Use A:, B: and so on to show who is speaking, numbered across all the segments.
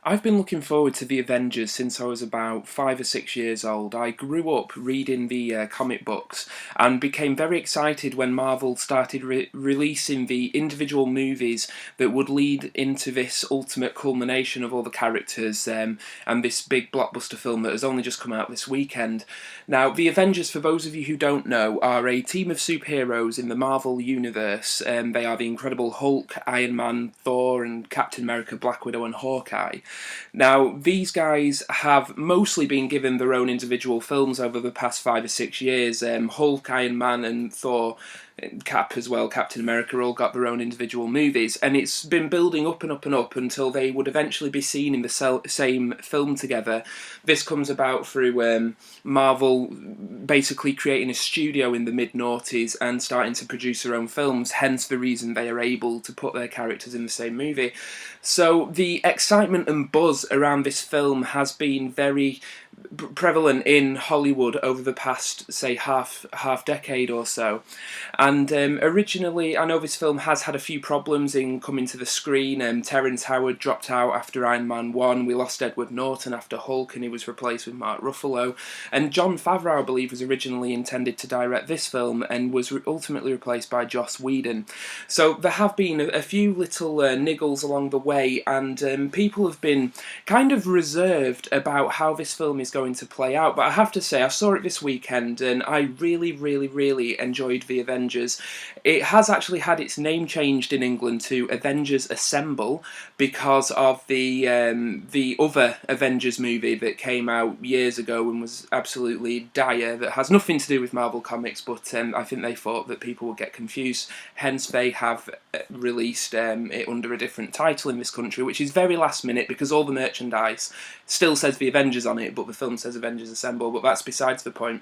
A: I've been looking forward to the Avengers since I was about 5 or 6 years old. I grew up reading the comic books and became very excited when Marvel started releasing the individual movies that would lead into this ultimate culmination of all the characters and this big blockbuster film that has only just come out this weekend. Now, the Avengers, for those of you who don't know, are a team of superheroes in the Marvel universe. They are the Incredible Hulk, Iron Man, Thor, and Captain America, Black Widow, and Hawkeye. Now, these guys have mostly been given their own individual films over the past 5 or 6 years. Hulk, Iron Man, and Thor, Cap as well, Captain America, all got their own individual movies, and it's been building up and up and up until they would eventually be seen in the same film together. This comes about through Marvel basically creating a studio in the mid-noughties and starting to produce their own films, hence the reason they are able to put their characters in the same movie. So the excitement and buzz around this film has been very prevalent in Hollywood over the past, say, half decade or so. And originally, I know this film has had a few problems in coming to the screen. Terrence Howard dropped out after Iron Man 1. We lost Edward Norton after Hulk, and he was replaced with Mark Ruffalo. And Jon Favreau, I believe, was originally intended to direct this film and was ultimately replaced by Joss Whedon. So there have been a few little niggles along the way, and people have been kind of reserved about how this film is going to play out. But I have to say, I saw it this weekend, and I really enjoyed The Avengers. It has actually had its name changed in England to Avengers Assemble because of the other Avengers movie that came out years ago and was absolutely dire, that has nothing to do with Marvel Comics, but I think they thought that people would get confused, hence they have released it under a different title in this country, which is very last minute because all the merchandise still says The Avengers on it, but the film says Avengers Assemble, but that's besides the point.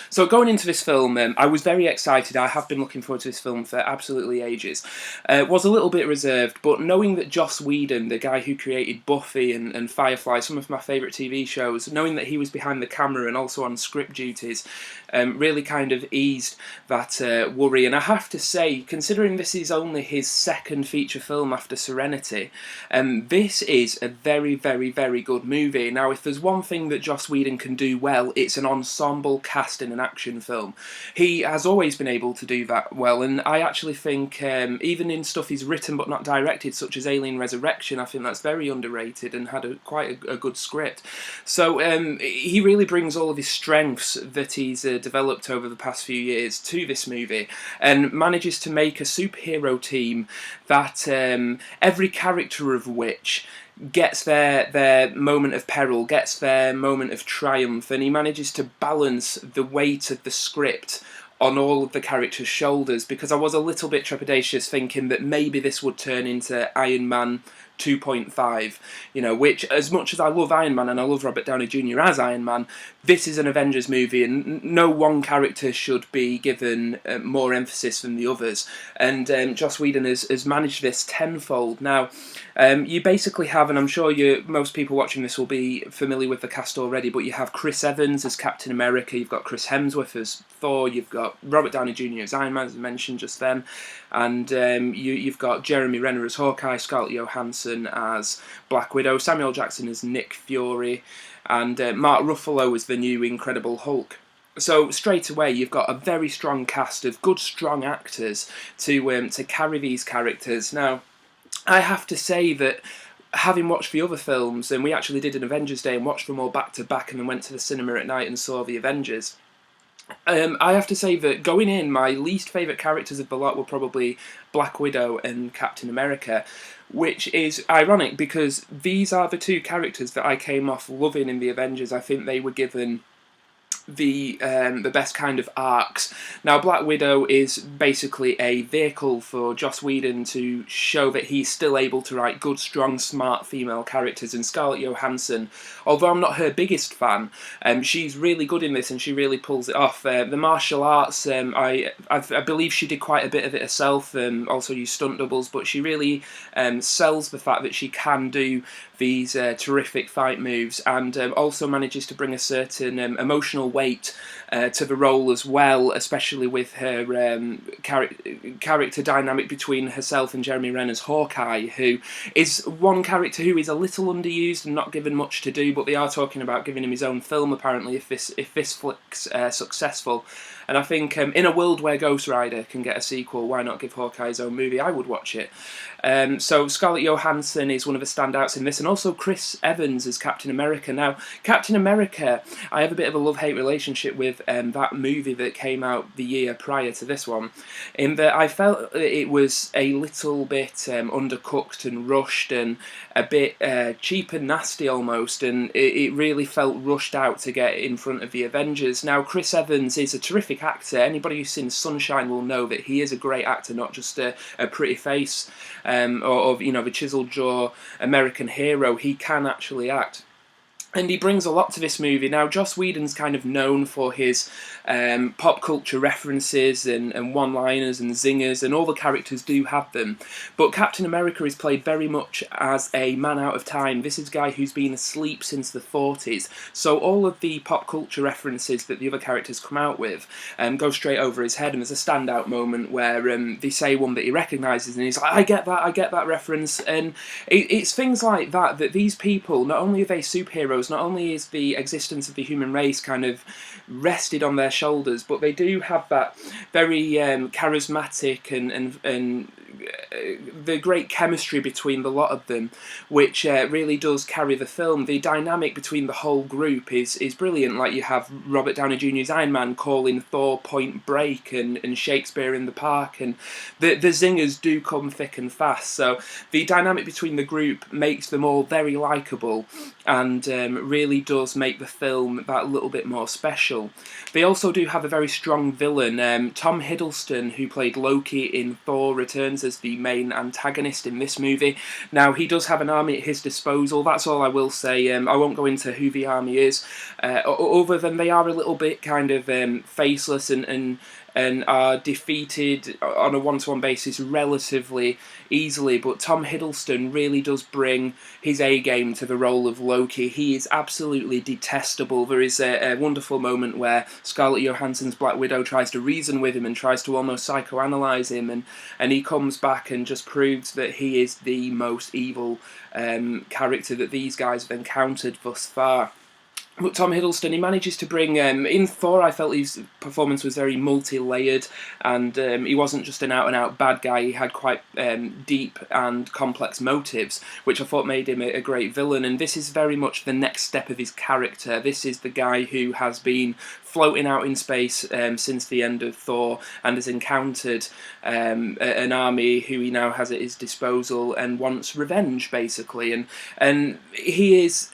A: So going into this film, I was very excited. I have been looking forward to this film for absolutely ages. Was a little bit reserved, but knowing that Joss Whedon, the guy who created Buffy and Firefly, some of my favourite TV shows, knowing that he was behind the camera and also on script duties, really kind of eased that worry. And I have to say, considering this is only his second feature film after Serenity, this is a very good movie. Now, if there's one thing that Joss Whedon can do well, it's an ensemble cast in an action film. He has always been able to do that well, and I actually think even in stuff he's written but not directed, such as Alien Resurrection, I think that's very underrated and had quite a good script. So he really brings all of his strengths that he's developed over the past few years to this movie, and manages to make a superhero team that every character of which gets their moment of peril, gets their moment of triumph, and he manages to balance the weight of the script on all of the characters' shoulders, because I was a little bit trepidatious thinking that maybe this would turn into Iron Man 2.5, which, as much as I love Iron Man and I love Robert Downey Jr. as Iron Man, this is an Avengers movie and no one character should be given more emphasis than the others, and Joss Whedon has managed this tenfold. Now, you basically have, and I'm sure most people watching this will be familiar with the cast already, but you have Chris Evans as Captain America, you've got Chris Hemsworth as Thor, you've got Robert Downey Jr. as Iron Man, as I mentioned just then, and you've got Jeremy Renner as Hawkeye, Scarlett Johansson as Black Widow, Samuel Jackson as Nick Fury, and Mark Ruffalo as the new Incredible Hulk. So straight away you've got a very strong cast of good, strong actors to carry these characters. Now, I have to say that having watched the other films, and we actually did an Avengers Day and watched them all back to back and then went to the cinema at night and saw the Avengers, I have to say that going in, my least favourite characters of the lot were probably Black Widow and Captain America, which is ironic because these are the two characters that I came off loving in the Avengers. I think they were given the best kind of arcs. Now, Black Widow is basically a vehicle for Joss Whedon to show that he's still able to write good, strong, smart female characters, and Scarlett Johansson, although I'm not her biggest fan, she's really good in this and she really pulls it off. The martial arts, I believe she did quite a bit of it herself, also used stunt doubles, but she really sells the fact that she can do these terrific fight moves, and also manages to bring a certain emotional weight to the role as well, especially with her character dynamic between herself and Jeremy Renner's Hawkeye, who is one character who is a little underused and not given much to do, but they are talking about giving him his own film apparently if this flick's successful. And I think in a world where Ghost Rider can get a sequel, why not give Hawkeye his own movie? I would watch it. So Scarlett Johansson is one of the standouts in this, and also Chris Evans as Captain America. Now, Captain America, I have a bit of a love-hate relationship with that movie that came out the year prior to this one, in that I felt it was a little bit undercooked and rushed and a bit cheap and nasty almost, and it really felt rushed out to get in front of the Avengers. Now, Chris Evans is a terrific actor. Anybody who's seen Sunshine will know that he is a great actor, not just a pretty face or the chiseled jaw American hero. He can actually act. And he brings a lot to this movie. Now, Joss Whedon's kind of known for his pop culture references and one-liners and zingers, and all the characters do have them. But Captain America is played very much as a man out of time. This is a guy who's been asleep since the 40s. So all of the pop culture references that the other characters come out with go straight over his head. And there's a standout moment where they say one that he recognises, and he's like, I get that reference. And it's things like that these people, not only are they superheroes, not only is the existence of the human race kind of rested on their shoulders, but they do have that very charismatic and the great chemistry between the lot of them, which really does carry the film. The dynamic between the whole group is brilliant. Like, you have Robert Downey Jr.'s Iron Man calling Thor Point Break and Shakespeare in the Park, and the zingers do come thick and fast. So the dynamic between the group makes them all very likeable, and really does make the film that little bit more special. They also do have a very strong villain. Tom Hiddleston, who played Loki in Thor, returns as the main antagonist in this movie. Now, he does have an army at his disposal, that's all I will say. I won't go into who the army is, other than they are a little bit kind of faceless and are defeated on a one-to-one basis relatively easily, but Tom Hiddleston really does bring his A-game to the role of Loki. He is absolutely detestable. There is a wonderful moment where Scarlett Johansson's Black Widow tries to reason with him and tries to almost psychoanalyse him, and he comes back and just proves that he is the most evil character that these guys have encountered thus far. But Tom Hiddleston, he manages to bring... in Thor, I felt his performance was very multi-layered, and he wasn't just an out-and-out bad guy. He had quite deep and complex motives, which I thought made him a great villain. And this is very much the next step of his character. This is the guy who has been floating out in space since the end of Thor, and has encountered an army who he now has at his disposal and wants revenge, basically. And he is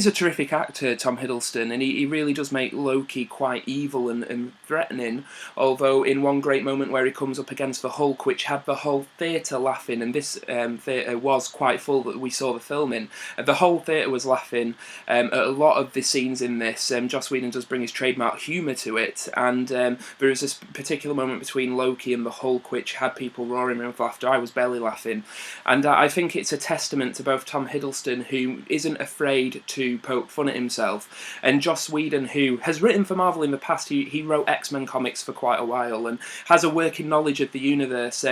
A: a terrific actor, Tom Hiddleston, and he really does make Loki quite evil and threatening, although in one great moment where he comes up against the Hulk, which had the whole theatre laughing, and this theatre was quite full that we saw the film in. The whole theatre was laughing at a lot of the scenes in this. Joss Whedon does bring his trademark humour to it, and there is this particular moment between Loki and the Hulk which had people roaring with laughter. I was barely laughing, and I think it's a testament to both Tom Hiddleston, who isn't afraid to poke fun at himself, and Joss Whedon, who has written for Marvel in the past. He wrote X-Men comics for quite a while and has a working knowledge of the universe.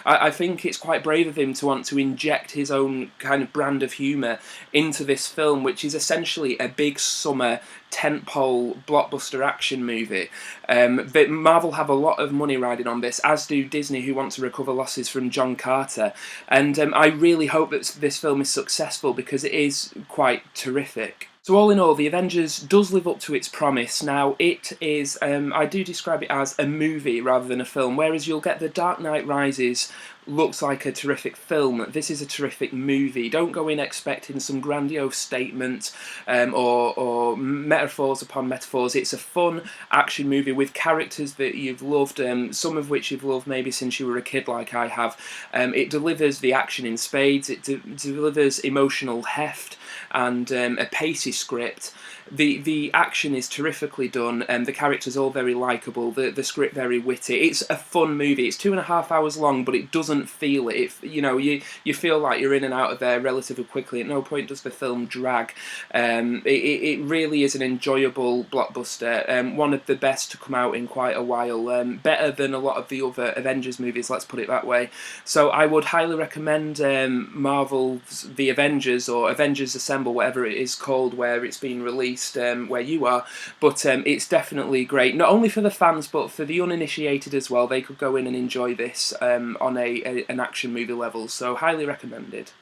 A: I think it's quite brave of him to want to inject his own kind of brand of humour into this film, which is essentially a big summer tentpole blockbuster action movie. But Marvel have a lot of money riding on this, as do Disney, who want to recover losses from John Carter. And I really hope that this film is successful, because it is quite terrific. So all in all, The Avengers does live up to its promise. Now, it is, I do describe it as a movie rather than a film, whereas you'll get The Dark Knight Rises looks like a terrific film. This is a terrific movie. Don't go in expecting some grandiose statement or metaphors upon metaphors. It's a fun action movie with characters that you've loved, some of which you've loved maybe since you were a kid like I have. It delivers the action in spades. It delivers emotional heft. and a pacey script. The action is terrifically done, and the characters all very likeable. The script very witty. It's a fun movie. It's 2.5 hours long, but it doesn't feel it. You feel like you're in and out of there relatively quickly. At no point does the film drag. It really is an enjoyable blockbuster. One of the best to come out in quite a while. Better than a lot of the other Avengers movies. Let's put it that way. So I would highly recommend Marvel's The Avengers, or Avengers Assemble, whatever it is called, where it's been released where you are. But it's definitely great, not only for the fans but for the uninitiated as well. They could go in and enjoy this on an action movie level. So highly recommended.